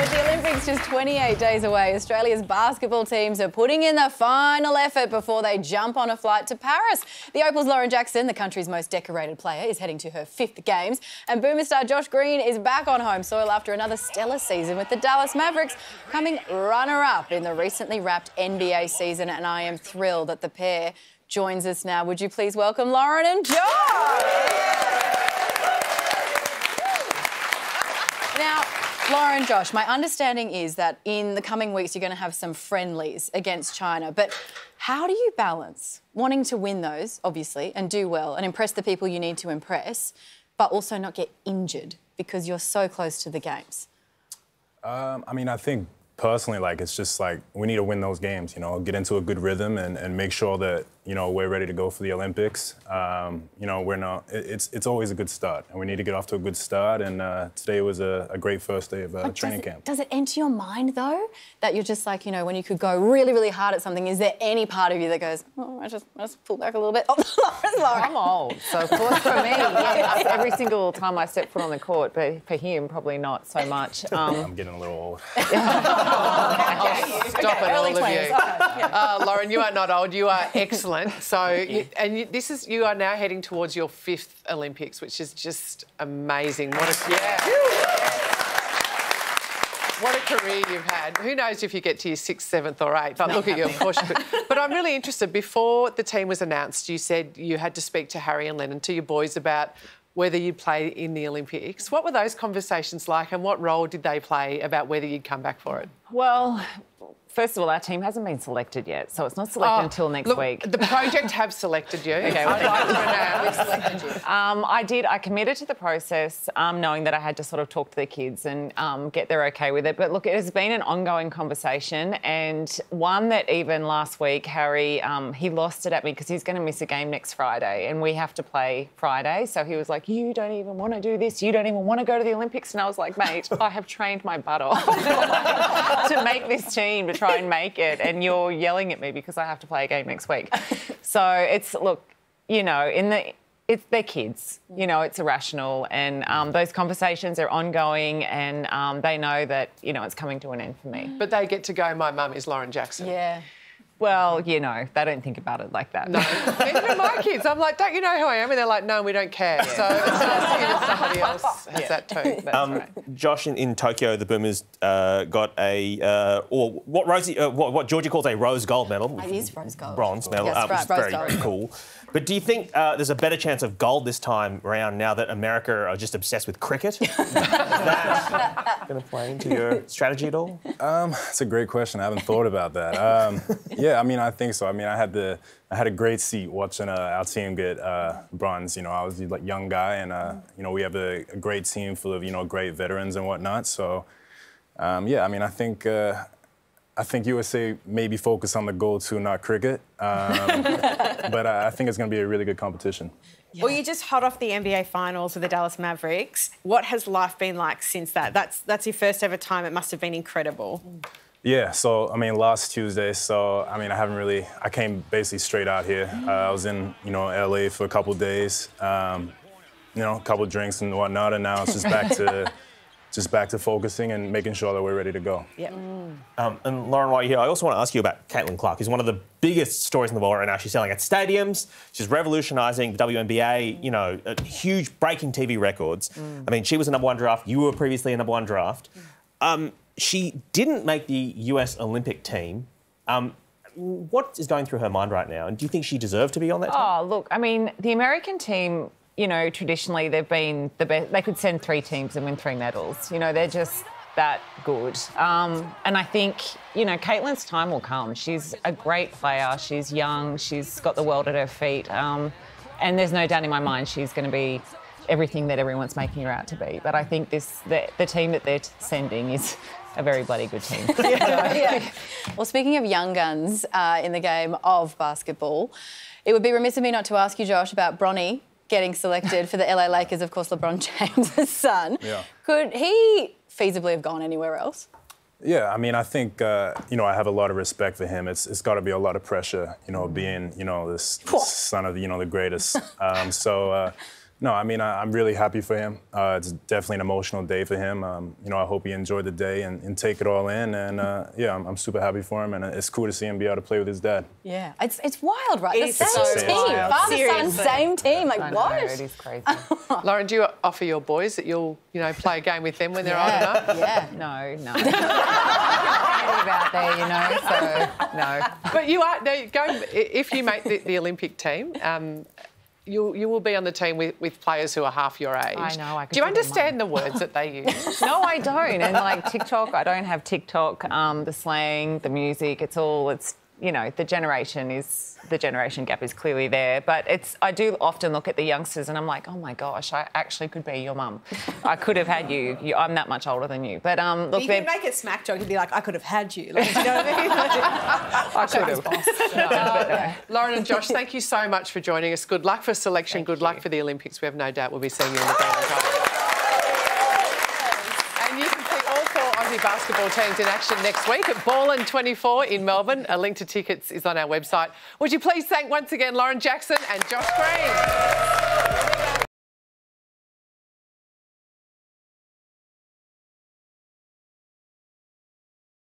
With the Olympics just 28 days away, Australia's basketball teams are putting in the final effort before they jump on a flight to Paris. The Opal's Lauren Jackson, the country's most decorated player, is heading to her 5th Games. And Boomer star Josh Green is back on home soil after another stellar season with the Dallas Mavericks, coming runner-up in the recently wrapped NBA season. And I am thrilled that the pair joins us now. Would you please welcome Lauren and Josh? Now, Lauren, Josh, my understanding is that in the coming weeks you're going to have some friendlies against China, but how do you balance wanting to win those, obviously, and do well and impress the people you need to impress, but also not get injured because you're so close to the Games? I think personally, it's just we need to win those games, get into a good rhythm and make sure that, we're ready to go for the Olympics. It's always a good start and we need to get off to a good start, and today was a grect first day of training camp. Does it enter your mind, though, that you're just when you could go really, really hard at something, is there any part of you that goes, oh, I just pull back a little bit? Oh, Lauren. I'm old, so of course for me, yes, every single time I step foot on the court, but for him, probably not so much. I'm getting a little old. Stop it, all of you. Lauren, you are not old, you are excellent. So, you are now heading towards your 5th Olympics, which is just amazing. What a career you've had. Who knows if you get to your 6th, 7th or 8th. But look at you, of course you could. But I'm really interested, before the team was announced, you said you had to speak to Harry and Lennon, to your boys, about whether you'd play in the Olympics. What were those conversations like, and what role did they play about whether you'd come back for it? Well, first of all, our team hasn't been selected yet, so it's not selected until next week. The project have selected you. Okay, I'd like to know. We've selected you. I did. I committed to the process, knowing that I had to sort of talk to the kids and get their okay with it. But look, it has been an ongoing conversation, and one that even last week, Harry, he lost it at me because he's going to miss a game next Friday, and we have to play Friday. So he was like, "You don't even want to do this. You don't even want to go to the Olympics." And I was like, "Mate, I have trained my butt off to make this team, to try and make it, and you're yelling at me because I have to play a game next week." So it's, look, they're kids, it's irrational, and those conversations are ongoing, and they know that, it's coming to an end for me. But they get to go, my mum is Lauren Jackson. Yeah. Well, they don't think about it like that. No. Even my kids, I'm like, don't you know who I am? And they're like, no, we don't care. Yeah. So it's nice to hear that somebody else has that too. That's right. Josh, in Tokyo, the Boomers got what Georgia calls a rose gold medal. It is rose gold. Bronze medal, Yes, which is very cool. But do you think there's a better chance of gold this time around now that America are just obsessed with cricket? Is that going to play into your strategy at all? That's a great question. I haven't thought about that. I think so. I had a great seat watching our team get bronze. I was a young guy, and we have a great team full of great veterans and whatnot. So I think USA maybe focus on the gold too, not cricket. But I think it's going to be a really good competition. Yeah. Well, you just hot off the NBA Finals with the Dallas Mavericks. What has life been like since that? That's your first ever time. It must have been incredible. Yeah, so, last Tuesday, so, I came basically straight out here. I was in, LA for a couple of days, a couple of drinks and whatnot, and now it's just back to focusing and making sure that we're ready to go. Yeah. And Lauren, while you're here, I also want to ask you about Caitlin Clark, who's one of the biggest stories in the world right now. She's selling at stadiums. She's revolutionising the WNBA, huge breaking TV records. She was a #1 draft. You were previously a #1 draft. She didn't make the US Olympic team. What is going through her mind right now? And do you think she deserved to be on that team? Oh, look, the American team, traditionally they've been the best. They could send 3 teams and win 3 medals. They're just that good. And I think, Caitlin's time will come. She's a great player. She's young. She's got the world at her feet. And there's no doubt in my mind she's going to be everything that everyone's making her out to be. But I think the team that they're sending is a very bloody good team. Yeah. Well, speaking of young guns in the game of basketball, it would be remiss of me not to ask you, Josh, about Bronny getting selected for the LA Lakers, of course, LeBron James' son. Yeah. Could he feasibly have gone anywhere else? Yeah, I think, I have a lot of respect for him. It's got to be a lot of pressure, being, this son of, the greatest. No, I mean, I'm really happy for him. It's definitely an emotional day for him. You know, I hope he enjoyed the day and take it all in. And yeah, I'm super happy for him. And it's cool to see him be able to play with his dad. Yeah, it's wild, right? It's the so same team, wild. father, son, Seriously. same team. Like, I know, what? it is crazy. Lauren, do you offer your boys that you'll, play a game with them when they're old enough? Yeah. No. About there, so no. But you are if you make the Olympic team. You will be on the team with players who are half your age. I know. Do you understand the words that they use? No, I don't. And like TikTok, I don't have TikTok. The slang, the music, it's the generation gap is clearly there. But I do often look at the youngsters and I'm like, oh my gosh, I actually could be your mum. I could have had you. I'm that much older than you. But look, you can make it smack talk and be like, I could have had you. Like, you know what I mean? I could have. Lauren and Josh, thank you so much for joining us. Good luck for selection. Good luck for the Olympics. We have no doubt we'll be seeing you in the green and gold. And you can see all 4 Aussie basketball teams in action next week at Ballin 24 in Melbourne. A link to tickets is on our website. Would you please thank once again Lauren Jackson and Josh Green.